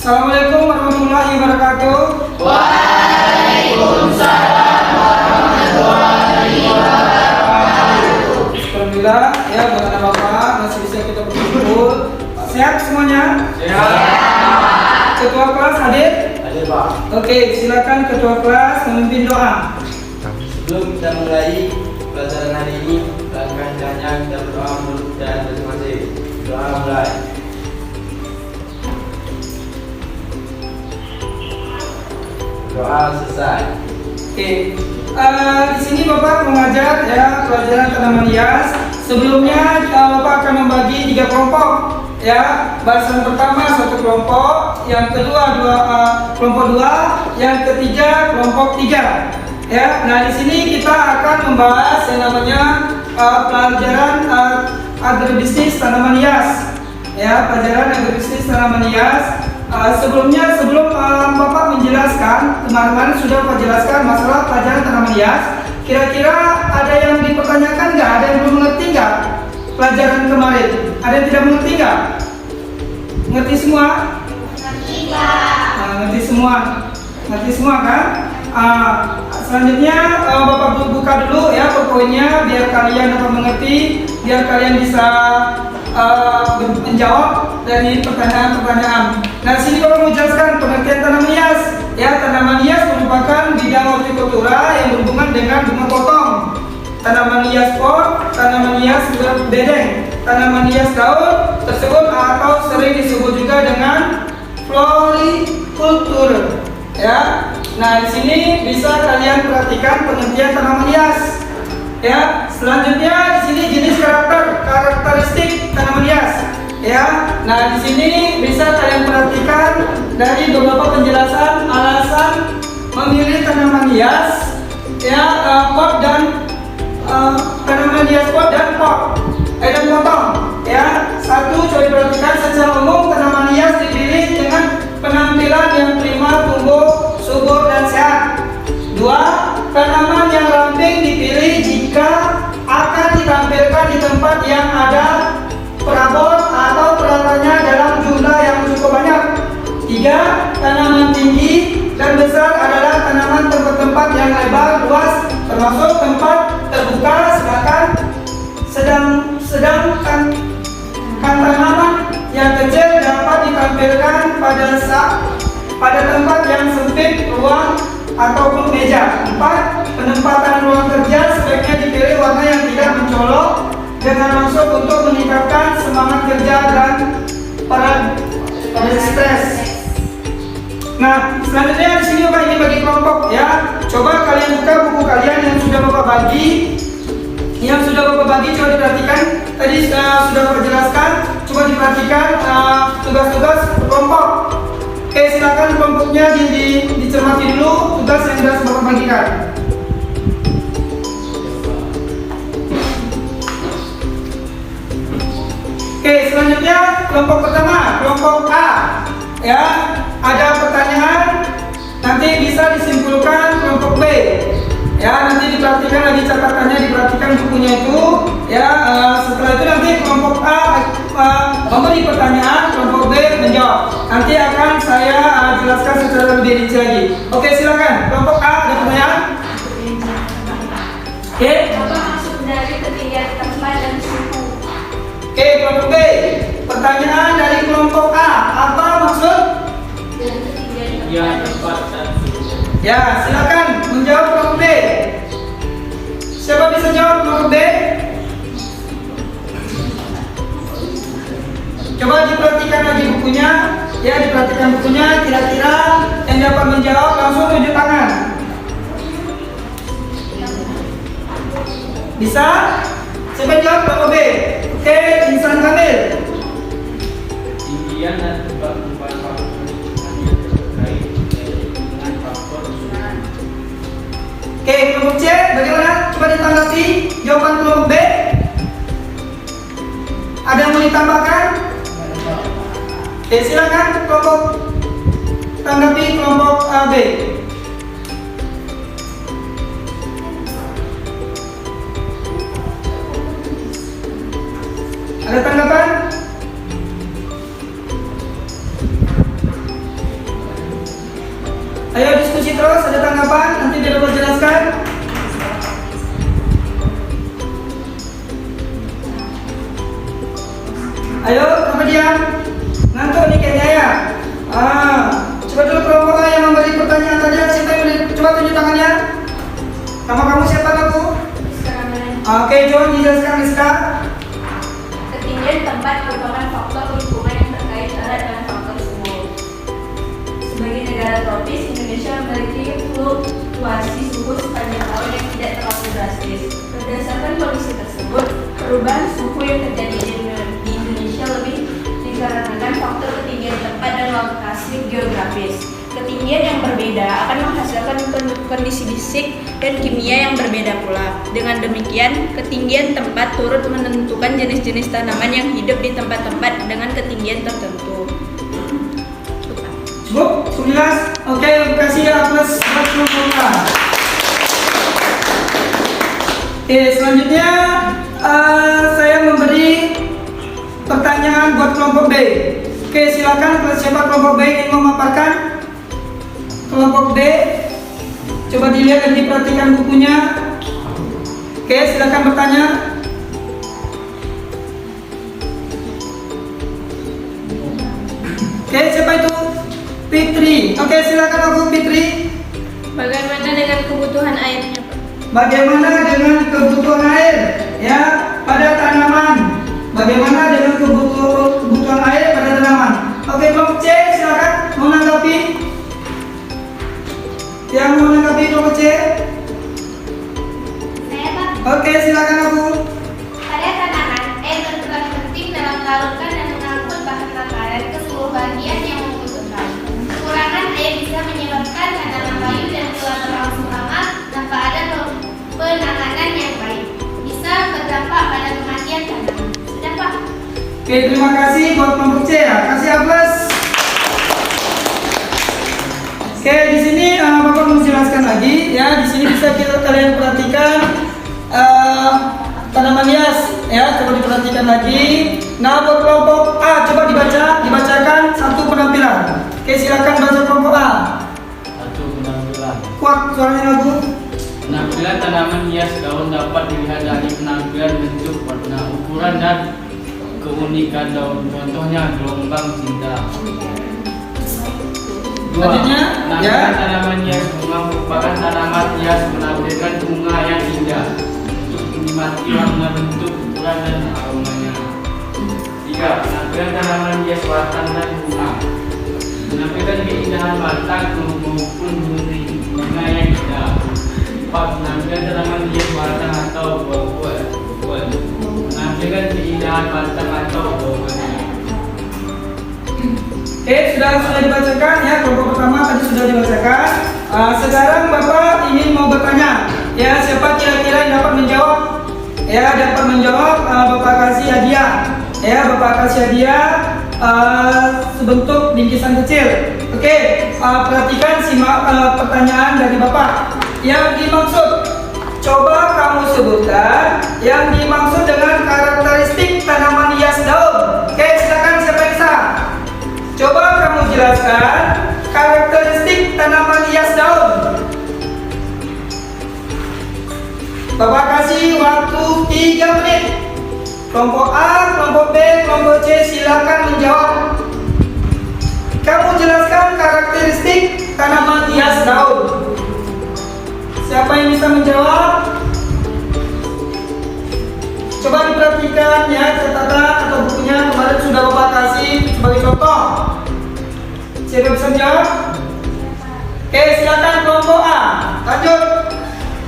Assalamualaikum warahmatullahi wabarakatuh. Waalaikumsalam warahmatullahi wabarakatuh. Alhamdulillah, ya bagaimana Bapak masih bisa kita berkumpul. Sehat semuanya? Sehat. Ketua kelas hadir? Hadir Pak. Oke, silakan ketua kelas memimpin doa. Sebelum kita mulai pelajaran hari ini, langkah hendaknya kita berdoa menurut dan masing-masing. Doa mulai. Doa selesai. Oke, di sini Bapak mengajar ya pelajaran tanaman hias. Sebelumnya Bapak akan membagi 3 kelompok. Ya, bahasan pertama 1 kelompok, yang kedua kelompok 2, yang ketiga kelompok 3. Ya, nah di sini kita akan membahas yang namanya pelajaran agribisnis tanaman hias. Ya, pelajaran agribisnis tanaman hias. Sebelum Bapak menjelaskan, kemarin sudah Bapak jelaskan masalah pelajaran tanaman hias. Kira-kira ada yang dipertanyakan nggak? Ada yang belum mengerti nggak pelajaran kemarin? Ada yang tidak mengerti nggak? Ngerti semua? Ngerti semua. Ngerti semua kan? Selanjutnya Bapak buka dulu ya poinnya biar kalian dapat mengerti, biar kalian bisa menjawab dari pertanyaan-pertanyaan. Nah, sini Bapak mau jelaskan pengertian tanaman hias. Ya, tanaman hias merupakan bidang hortikultura yang berhubungan dengan bunga potong. Tanaman hias pot, tanaman hias bedeng, tanaman hias daun tersebut atau sering disebut juga dengan florikultur. Ya, nah di sini bisa kalian perhatikan pengertian tanaman hias. Ya, selanjutnya di sini jenis karakteristik tanaman hias. Ya, nah di sini bisa kalian perhatikan dari beberapa penjelasan alasan memilih tanaman hias. Ya, pot dan tanaman hias pot dan dan potong. Ya, satu coba perhatikan secara umum tanaman hias dipilih dengan penampilan yang prima, tumbuh subur dan sehat. 2. Tanaman yang ramping dipilih jika akan ditampilkan di tempat yang ada perabot atau peralatannya dalam jumlah yang cukup banyak. 3. Tanaman tinggi dan besar adalah tanaman tempat-tempat yang lebar, luas, termasuk tempat terbuka, sedangkan tanaman yang kecil dapat ditampilkan pada tempat yang sempit, ruang ataupun meja. 4. Penempatan ruang kerja sebaiknya dipilih warna yang tidak mencolok dengan maksud untuk meningkatkan semangat kerja dan pada stres. Nah, selanjutnya di sini Bapak ini bagi kelompok ya. Coba kalian buka buku kalian yang sudah Bapak bagi. Coba diperhatikan. Tadi sudah Bapak jelaskan. Coba diperhatikan tugas-tugas kelompok. Oke, silakan kelompoknya dicermati dulu tugas yang sudah Bapak bagikan. Oke, selanjutnya kelompok pertama, kelompok A. Ya, ada pertanyaan, nanti bisa disimpulkan kelompok B. Ya, nanti diperhatikan lagi catatannya, diperhatikan bukunya itu. Ya, setelah itu nanti kelompok A memberi pertanyaan, kelompok B menjawab. Nanti akan saya jelaskan secara lebih rinci lagi. Oke, silakan. Kelompok A ada pertanyaan? Oke. Apa maksud dari ketinggian tempat dan suhu? Oke, kelompok B. Pertanyaan dari kelompok A. Apa maksud? Ya, tempat dan suhu. Ya, silakan menjawab kelompok B. Siapa bisa jawab kelompok B? Coba diperhatikan lagi bukunya. Ya, diperhatikan bukunya. Kira-kira yang dapat menjawab langsung tunjuk tangan. Bisa? Siapa jawab kelompok B? Oke, Insan Kamil. Tinggian dan tempat faktor terkait dengan faktor suhu. Oke, kelompok C bagaimana? Coba ditanggapi jawaban kelompok B. Ada yang mau ditambahkan? Oke, silakan kelompok tanggapi kelompok B. Ada tanggapan? Ayo, kenapa diam? Ngantuk nih kayaknya ya. Coba dulu kelompok A yang memberi pertanyaan tadi. Siapa yang beri? Coba tunjuk tangannya. Nama kamu siapa, Naku? Oke, John, dijelaskan Rizka. Ketinggian tempat merupakan faktor lingkungan yang terkait erat dengan faktor suhu. Sebagai negara tropis, Indonesia memiliki fluktuasi suhu sepanjang tahun yang tidak terlalu drastis. Berdasarkan kondisi tersebut, perubahan suhu yang terjadi di Indonesia lebih dikarenakan faktor ketinggian tempat dan lokasi geografis. Ketinggian yang berbeda akan menghasilkan kondisi fisik dan kimia yang berbeda pula. Dengan demikian, ketinggian tempat turut menentukan jenis-jenis tanaman yang hidup di tempat-tempat dengan ketinggian tertentu. Cukup? Jelas? Oke, kasih A plus buat kelompok A. Oke, selanjutnya saya memberi pertanyaan buat kelompok B. Oke, silakan siapa kelompok B ingin memaparkan? Kelompok B, coba dilihat dan diperhatikan bukunya. Oke, silakan bertanya. Oke, siapa itu? Fitri. Oke, silakan aku Fitri. Bagaimana dengan kebutuhan airnya, Pak? Bagaimana dengan kebutuhan air ya pada tanaman? Bagaimana dengan kebutuhan air pada tanaman? Oke, kelompok C silakan menanggapi. Yang mau menanggapi kelompok C? Saya, Pak. Oke, silakan aku. Pada tanaman, air berperan penting dalam melarutkan dan mengangkut bahan makanan ke seluruh bagian yang membutuhkan. Kekurangan air bisa menyebabkan tanaman layu dan keluar berlangsung lama tanpa ada penanganan yang baik. Bisa berdampak pada kematian tanaman. Sudah, Pak. Oke, terima kasih buat kelompok C ya. Kasih A plus. Oke, di sini Bapak mau jelaskan lagi ya. Di sini bisa kalian perhatikan tanaman hias ya. Coba diperhatikan lagi. Nah, buat kelompok A coba dibacakan satu penampilan. Oke, silakan baca kelompok A. Satu penampilan. Kuat suaranya lagu. Penampilan tanaman hias daun dapat dilihat dari penampilan bentuk, warna, ukuran, dan keunikan daun. Contohnya gelombang cinta. Dua, Selanjutnya, penampilan ya. tanaman hias bunga merupakan tanaman hias menampilkan bunga yang indah untuk menikmati warna, bentuk, ukuran, dan aromanya. Tiga, penampilan tanaman hias batang dan bunga menampilkan keindahan batang maupun bunga yang indah. Empat, penampilan tanaman hias batang atau buah-buahan menampilkan keindahan batang atau buahnya. Oke, sudah dibacakan ya. Kelompok pertama tadi sudah dibacakan. Sekarang Bapak ingin mau bertanya. Ya, siapa kira-kira yang dapat menjawab? Ya, dapat menjawab. Bapak kasih hadiah. Ya, Bapak kasih hadiah sebentuk bingkisan kecil. Oke, perhatikan simak pertanyaan dari Bapak. Yang dimaksud, coba kamu sebutkan yang dimaksud dengan karakteristik tanaman hias daun. Oke, silakan siapa yang bisa? Coba kamu jelaskan karakteristik tanaman hias daun. Bapak kasih waktu 3 menit. Kelompok A, kelompok B, kelompok C silakan menjawab. Kamu jelaskan karakteristik tanaman hias daun. Siapa yang bisa menjawab? Coba diperhatikan ya catatan atau bukunya kemarin sudah Bapak kasih sebagai contoh. Siapa bisa menjawab? Oke, silakan kelompok A. Lanjut.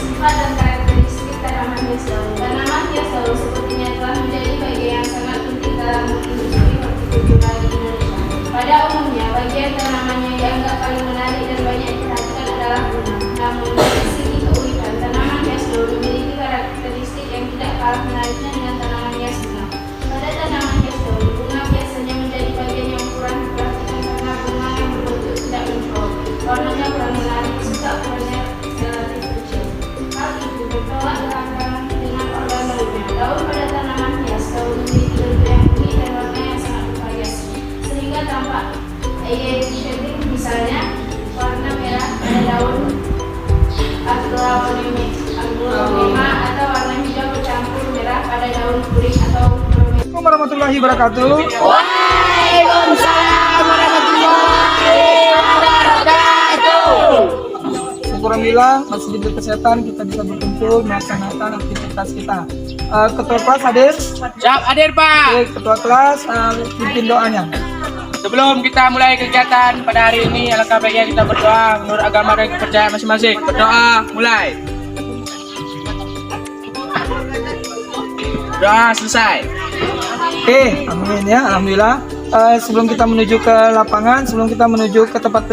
Sifat dan karakteristik tanaman hias daun. Tanaman hias daun sepertinya telah menjadi bagian yang sangat penting dalam industri hortikultura di Indonesia. Pada umumnya, bagian tanaman yang dianggap paling menarik dan banyak diperhatikan adalah bunga. Namun, dari segi keunikan, tanaman hias daun memiliki karakteristik yang tidak kalah menariknya dengan tanaman hias bunga. Pada tanaman hias daun, bunga biasanya menjadi bagian yang kurang diperhatikan karena bunga yang berbentuk tidak mencolok. Warnanya kurang menarik, serta ukurannya relatif Assalamualaikum warahmatullahi wabarakatuh. Waalaikumsalam warahmatullahi wabarakatuh. Alhamdulillah masih diberi kesehatan kita bisa berkumpul melaksanakan aktivitas kita. Ketua kelas hadir? Siap, hadir Pak. Oke, ketua kelas pimpin doanya. Sebelum kita mulai kegiatan pada hari ini, alangkah baiknya kita berdoa menurut agama dan kepercayaan masing-masing. Berdoa, mulai. Doa selesai. Oke, amin ya, alhamdulillah. Sebelum kita menuju ke lapangan, sebelum kita menuju ke tempat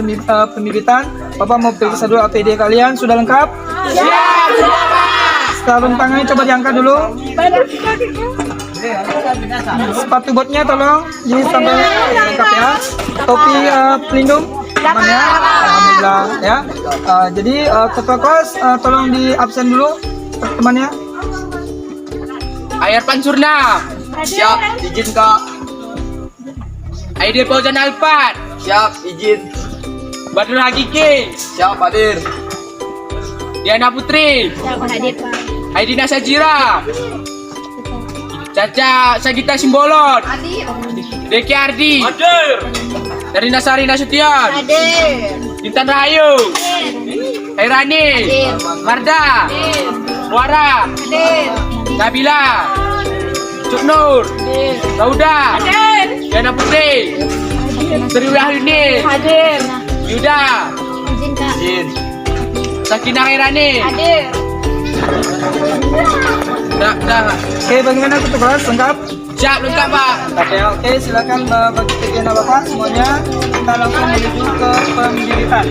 pembibitan, Bapak mau periksa dulu APD kalian sudah lengkap? Siap, sudah Pak. Sarung tangannya coba diangkat dulu. Sepatu botnya tolong sampai lengkap ya. Topi pelindung aman ya. Alhamdulillah ya. Jadi ketua kelas tolong di absen dulu temannya. Air Pansurna. Siap, izin Kak. Aidil Fauzan Alfat. Siap, izin. Badrul Hakiki. Siap, hadir. Diana Putri. Siap, hadir Pak. Aidina Sajira. Caca Sagita Simbolon. Deki Ardi. Hadir. Darina Sari Nasution. Hadir. Intan Rahayu. Hairani. Hadir. Marda. Hadir. Wara. Hadir. Nabila. Cuk Nur. Lauda. Hadir. Diana Putri. Sri Wahyuni. Hadir. Yuda. Izin Kak. Sakinah Hairani. Hadir. Dah. Oke, bagaimana ketua kelas lengkap? Siap, lengkap Pak. Oke, silakan bagi kegiatan Bapak semuanya kita langsung menuju ke pembibitan.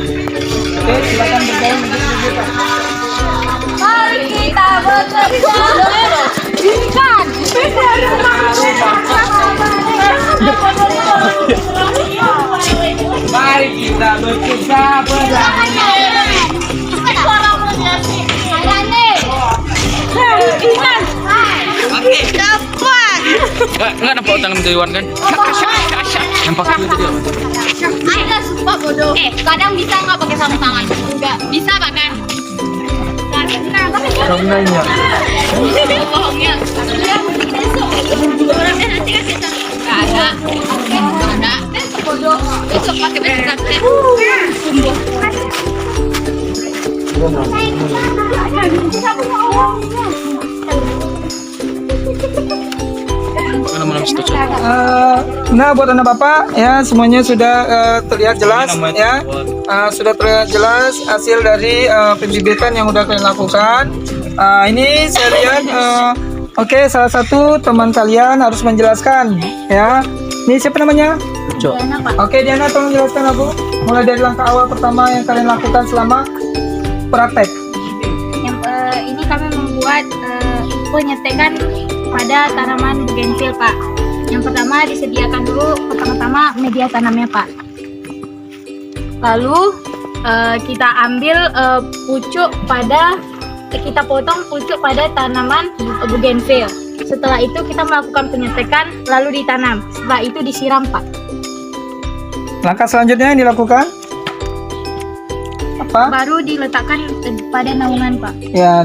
Oke, silakan berjalan menuju pembibitan. Mari kita bekerja. Mari kita bekerja Enggak nampak tangan Dewan kan? Nampak itu dia. Aida sumpah bodoh. Kadang bisa nggak pakai sarung tangan? Enggak. Bisa bahkan. Karenanya. Bohongnya. Orangnya nanti kasih sarung. Nggak ada. Nggak ada. Bodoh. Besok pakai baju tes. Sungguh. Nah, buat anak bapak ya semuanya sudah terlihat jelas ya. Sudah terlihat jelas hasil dari pembibitan yang udah kalian lakukan. Ini saya lihat oke, salah satu teman kalian harus menjelaskan ya. Ini siapa namanya? Diana, Pak. Oke, Diana tolong jelaskan aku mulai dari langkah awal pertama yang kalian lakukan selama praktek. Ini kami membuat penyetekan pada tanaman bougainville, Pak. Yang pertama disediakan dulu pertama-tama media tanamnya, Pak. Lalu kita ambil kita potong pucuk pada tanaman bougainville. Setelah itu kita melakukan penyetekan lalu ditanam. Setelah itu disiram, Pak. Langkah selanjutnya yang dilakukan apa? Baru diletakkan pada naungan, Pak. Ya,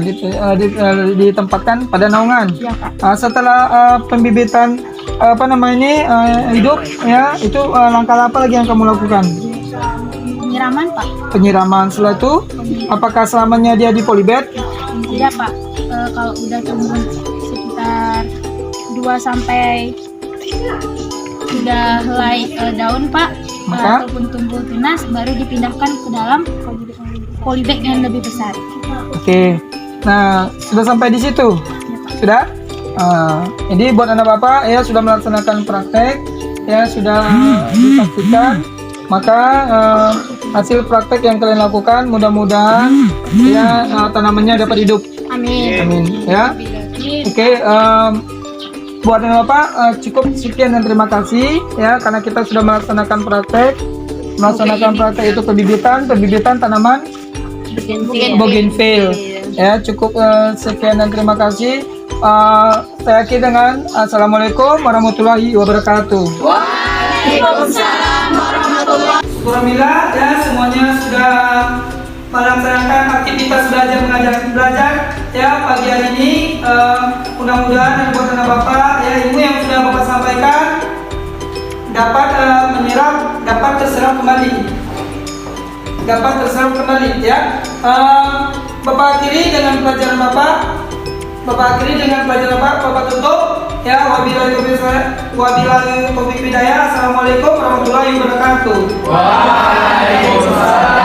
ditempatkan pada naungan. Ya, Pak. Setelah pembibitan hidup ya, itu langkah apa lagi yang kamu lakukan? Penyiraman, Pak. Penyiraman. Setelah itu apakah selamanya dia di polybag? Tidak, Pak. Kalau udah tumbuh sekitar 2 sampai 3 helai daun, Pak, Maka? ataupun tumbuh tunas, baru dipindahkan ke dalam polybag yang lebih besar. Oke. Nah, sudah sampai di situ? Sudah? Jadi buat anak bapak ya sudah melaksanakan praktek ya sudah dipastikan, maka hasil praktek yang kalian lakukan mudah-mudahan ya tanamannya dapat hidup. Amin. Amin ya. Oke, buat anak bapak cukup sekian dan terima kasih ya karena kita sudah melaksanakan praktek itu pembibitan tanaman bougainville ya. Cukup sekian dan terima kasih. Saya akhiri dengan Assalamualaikum warahmatullahi wabarakatuh. Waalaikumsalam warahmatullahi wabarakatuh. Alhamdulillah ya semuanya sudah melaksanakan aktivitas belajar ya pagi hari ini. Mudah-mudahan buat anak bapak ya ilmu yang sudah bapak disampaikan dapat menyerap, dapat terserap kembali. Dapat terserap kembali ya. Bapak akhiri dengan pelajaran Bapak. Bapak tutup ya. Wabillahi taufiq hidayah. Assalamualaikum warahmatullahi wabarakatuh. Waalaikumsalam.